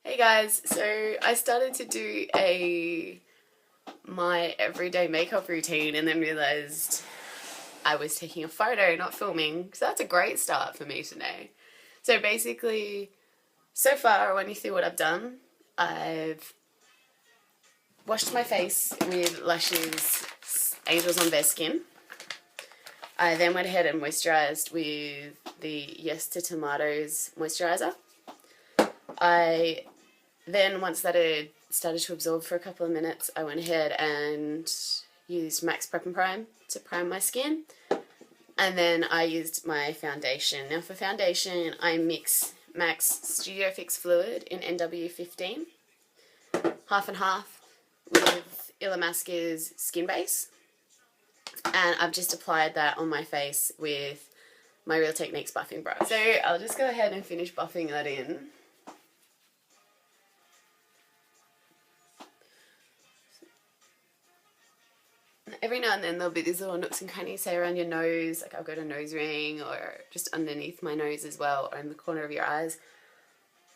Hey guys, so I started to do my everyday makeup routine and then realized I was taking a photo, not filming. So that's a great start for me today. So basically, so far I'll run you through what I've done. I've washed my face with Lush's Angels on Bare Skin. I then went ahead and moisturized with the Yes to Tomatoes moisturizer. I Then, once that had started to absorb for a couple of minutes, I went ahead and used Max Prep and Prime to prime my skin. And then I used my foundation. Now, for foundation, I mix Max Studio Fix Fluid in NW15, half and half, with Illamasqua's Skin Base. And I've just applied that on my face with my Real Techniques buffing brush. So I'll just go ahead and finish buffing that in. Every now and then there'll be these little nooks and crannies, say around your nose, like I've got a nose ring, or just underneath my nose as well, or in the corner of your eyes.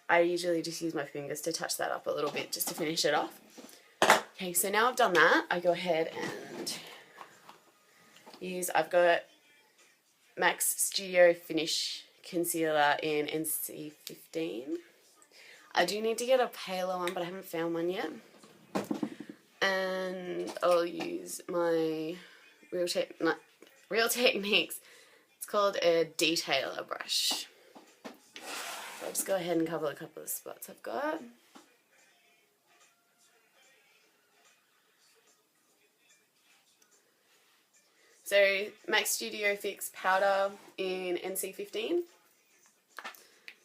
I usually just use my fingers to touch that up a little bit just to finish it off. Okay, so now I've done that, I go ahead and I've got Max Studio Finish Concealer in NC15. I do need to get a paler one, but I haven't found one yet. And I'll use my Real Techniques. It's called a detailer brush. So I'll just go ahead and cover a couple of spots I've got. So Max Studio Fix powder in NC15.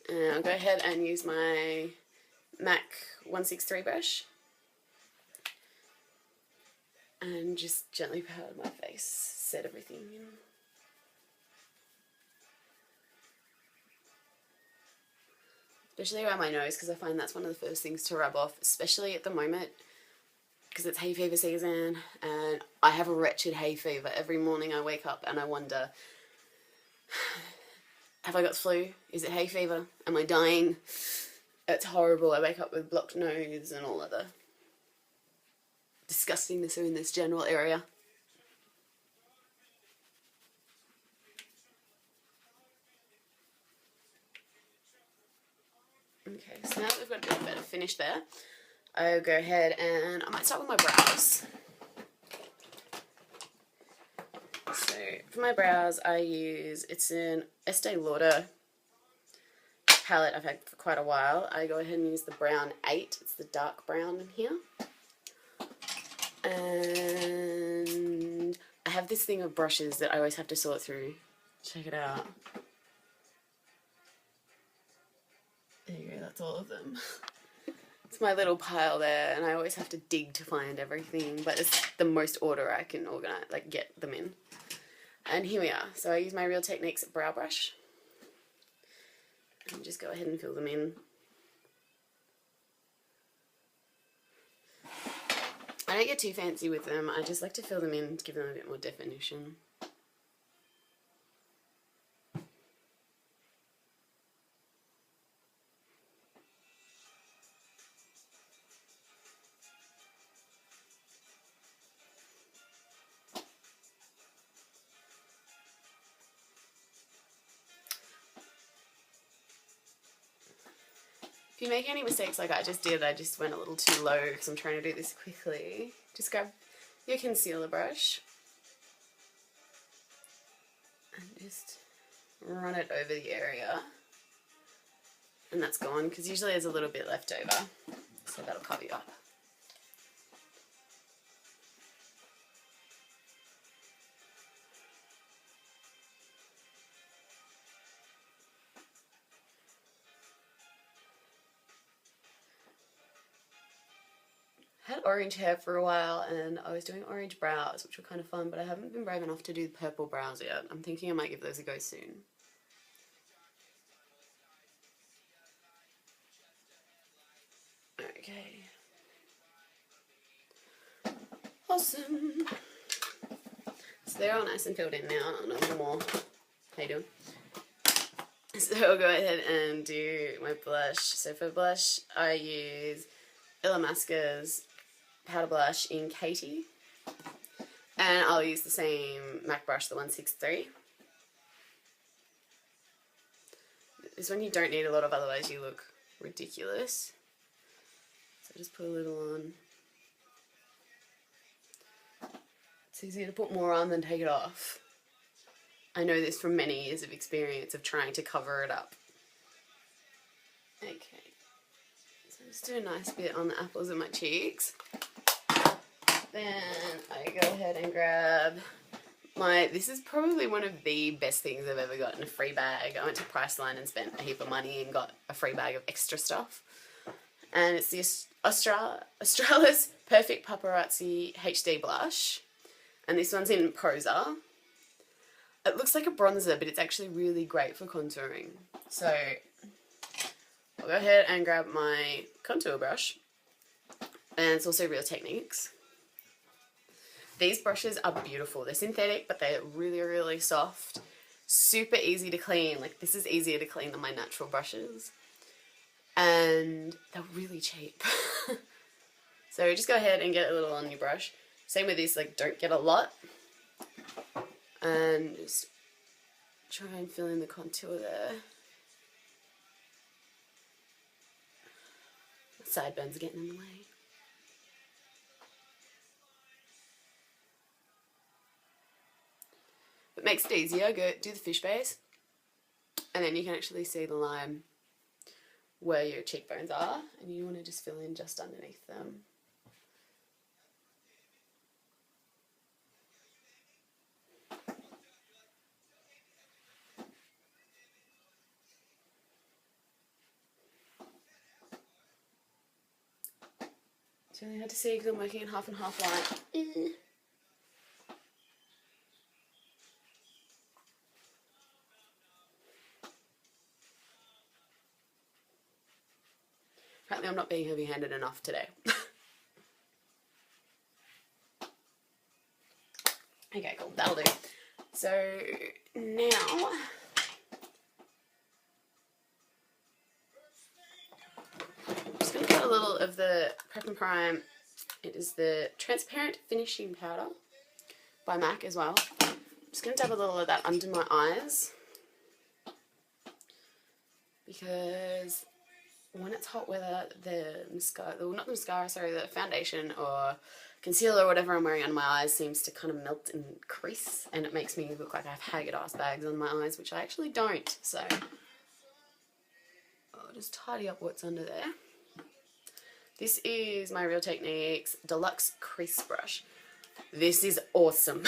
And I'll go ahead and use my MAC 163 brush. And just gently powder my face, set everything in. Especially around my nose, because I find that's one of the first things to rub off, especially at the moment, because it's hay fever season, and I have a wretched hay fever. Every morning I wake up and I wonder, have I got the flu? Is it hay fever? Am I dying? It's horrible. I wake up with blocked nose and all other disgustingness in this general area. Okay, so now that we've got a bit better finish there, I'll go ahead and I might start with my brows. So for my brows, it's an Estee Lauder palette I've had for quite a while. I go ahead and use the brown 8. It's the dark brown in here. And I have this thing of brushes that I always have to sort through. Check it out. There you go, that's all of them. It's my little pile there, and I always have to dig to find everything, but it's the most order I can organize, like get them in. And here we are. So I use my Real Techniques brow brush and just go ahead and fill them in. I don't get too fancy with them. I just like to fill them in to give them a bit more definition. If you make any mistakes like I just did, I just went a little too low because I'm trying to do this quickly. Just grab your concealer brush and just run it over the area. And that's gone, because usually there's a little bit left over, so that'll cover you up. I had orange hair for a while and I was doing orange brows, which were kind of fun, but I haven't been brave enough to do the purple brows yet. I'm thinking I might give those a go soon. Okay. Awesome. So they're all nice and filled in now, no more. How you doing? So I'll go ahead and do my blush. So for blush, I use Illamasqua's powder blush in Katie. And I'll use the same MAC brush, the 163. This one you don't need a lot of, otherwise you look ridiculous. So just put a little on. It's easier to put more on than take it off. I know this from many years of experience of trying to cover it up. Okay. So just do a nice bit on the apples of my cheeks. Then I go ahead and grab this is probably one of the best things I've ever got in a free bag. I went to Priceline and spent a heap of money and got a free bag of extra stuff. And it's the Australis Perfect Paparazzi HD Blush. And this one's in Poser. It looks like a bronzer, but it's actually really great for contouring. So I'll go ahead and grab my contour brush. And it's also Real Techniques. These brushes are beautiful. They're synthetic, but they're really, really soft. Super easy to clean. Like, this is easier to clean than my natural brushes. And they're really cheap. So just go ahead and get a little on your brush. Same with this, like, don't get a lot. And just try and fill in the contour there. The sideburns are getting in the way. It makes it easier, go do the fish base, and then you can actually see the line where your cheekbones are, and you want to just fill in just underneath them. It's really hard to see because I'm working in half and half light. Apparently I'm not being heavy-handed enough today. Okay, cool. That'll do. So now I'm just going to put a little of the Prep and Prime. It is the Transparent Finishing Powder by MAC as well. I'm just going to dab a little of that under my eyes because when it's hot weather, the mascara, well, not the mascara, sorry, the foundation or concealer or whatever I'm wearing under my eyes seems to kind of melt and crease, and it makes me look like I have haggard ass bags on my eyes, which I actually don't. So I'll just tidy up what's under there. This is my Real Techniques Deluxe Crease Brush. This is awesome.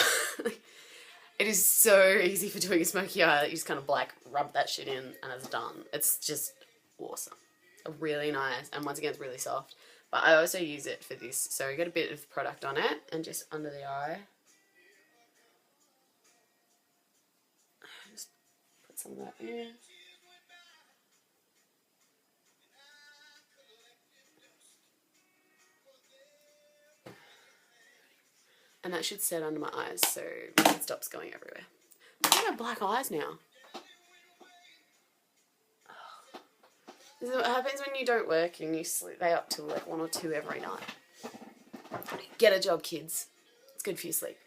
It is so easy for doing a smoky eye that you just kind of like rub that shit in and it's done. It's just awesome. Really nice, and once again it's really soft, but I also use it for this, so I get a bit of product on it and just under the eye just put some of that in. And that should set under my eyes so it stops going everywhere. I have black eyes now. This is what happens when you don't work and you stay up till like 1 or 2 every night. Get a job, kids. It's good for your sleep.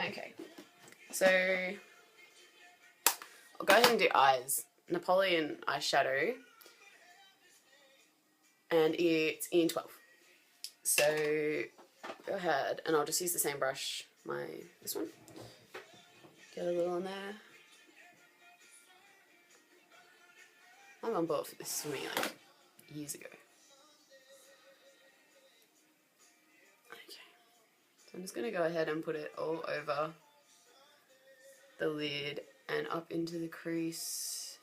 Okay, so I'll go ahead and do eyes. Napoleon eyeshadow, and it's in 12. So go ahead, and I'll just use the same brush, this one. Get a little on there. I'm on board for this for me like years ago. Okay, so I'm just going to go ahead and put it all over the lid and up into the crease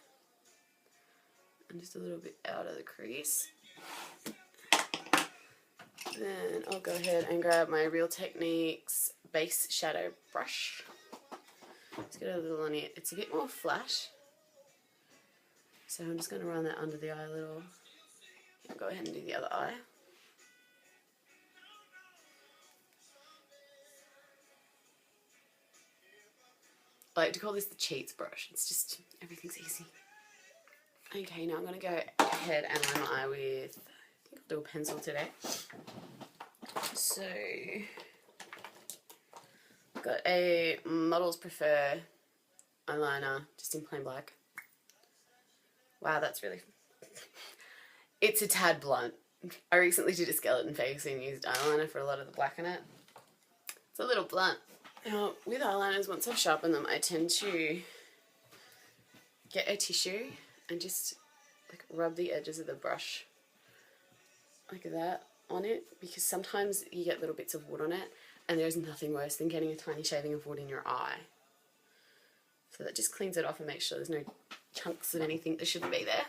and just a little bit out of the crease. Then I'll go ahead and grab my Real Techniques Base Shadow Brush. Just get a little on it. It's a bit more flat. So I'm just going to run that under the eye a little. I'll go ahead and do the other eye. I like to call this the cheats brush. It's just, everything's easy. Okay, now I'm going to go ahead and line my eye with, I think I'll do a pencil today. So, I've got a Models Prefer eyeliner, just in plain black. Wow, that's really... It's a tad blunt. I recently did a skeleton face and used eyeliner for a lot of the black in it. It's a little blunt. Now, with eyeliners, once I've sharpened them, I tend to get a tissue and just like rub the edges of the brush like that on it, because sometimes you get little bits of wood on it, and there's nothing worse than getting a tiny shaving of wood in your eye. So that just cleans it off and makes sure there's no chunks of anything that shouldn't be there.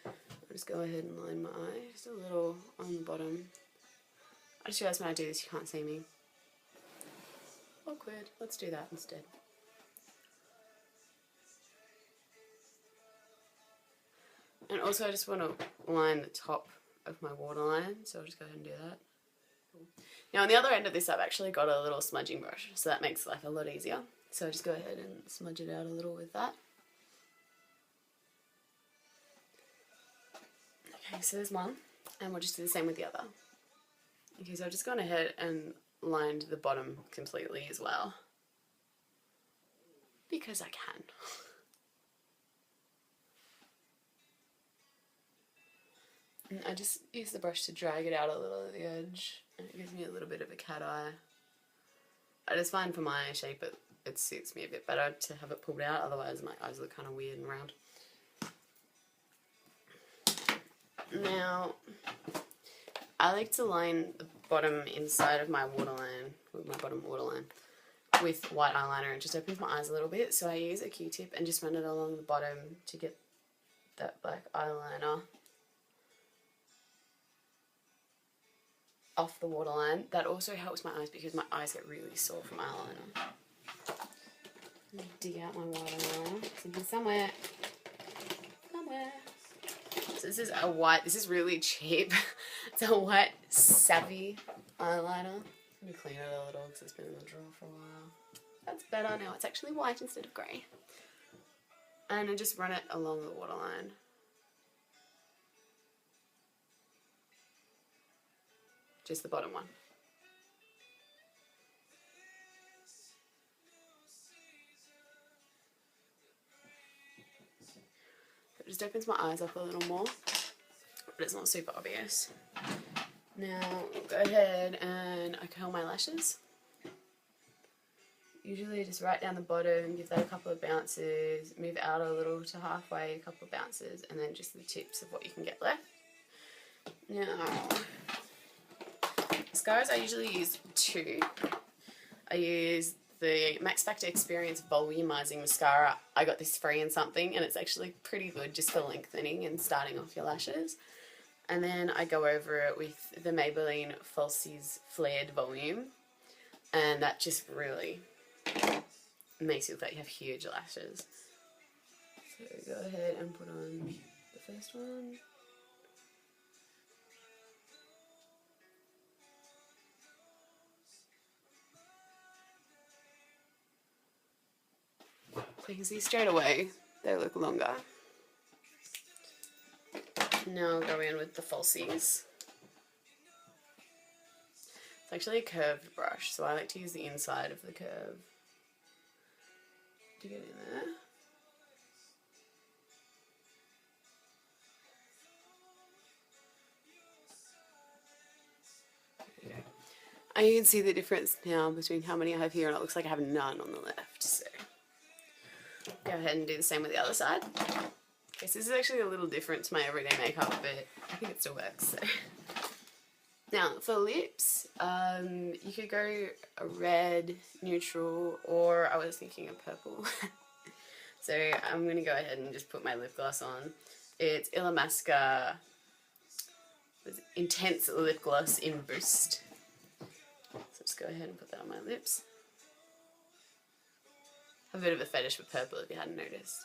I'll just go ahead and line my eye, just a little on the bottom. I just realised when I do this you can't see me. Awkward. Let's do that instead. And also I just want to line the top of my waterline, so I'll just go ahead and do that. Now on the other end of this I've actually got a little smudging brush, so that makes life a lot easier. So I'll just go ahead and smudge it out a little with that. Okay, so there's one, and we'll just do the same with the other. Okay, so I've just gone ahead and lined the bottom completely as well, because I can. And I just use the brush to drag it out a little at the edge, and it gives me a little bit of a cat eye. I just find for my shape it suits me a bit better to have it pulled out, otherwise my eyes look kind of weird and round. Now, I like to line the bottom inside of my waterline, with my bottom waterline, with white eyeliner. It just opens my eyes a little bit, so I use a Q-tip and just run it along the bottom to get that black eyeliner off the waterline. That also helps my eyes because my eyes get really sore from eyeliner. Let me dig out my waterline. It's in here somewhere. So this is a white, this is really cheap. It's a white Savvy eyeliner. Let me clean it a little because it's been in the drawer for a while. That's better now. It's actually white instead of grey. And I just run it along the waterline. Just the bottom one. It just opens my eyes up a little more, but it's not super obvious. Now I'll go ahead and I curl my lashes. Usually just right down the bottom, give that a couple of bounces, move out a little to halfway, a couple of bounces, and then just the tips of what you can get left. Now, mascaras I usually use two. I use the Max Factor Experience Volumizing Mascara. I got this free in something, and it's actually pretty good just for lengthening and starting off your lashes. And then I go over it with the Maybelline Falsies Flared Volume, and that just really makes it look like you have huge lashes. So go ahead and put on the first one. So you can see straight away they look longer. Now I'll go in with the falsies. It's actually a curved brush, so I like to use the inside of the curve to get in there. Okay. And you can see the difference now between how many I have here, and it looks like I have none on the left. So go ahead and do the same with the other side. Okay, so this is actually a little different to my everyday makeup, but I think it still works. So. Now, for lips, you could go a red, neutral, or I was thinking of purple. So I'm going to go ahead and just put my lip gloss on. It's Illamasqua Intense Lip Gloss in Boost. So just go ahead and put that on my lips. I have a bit of a fetish for purple if you hadn't noticed.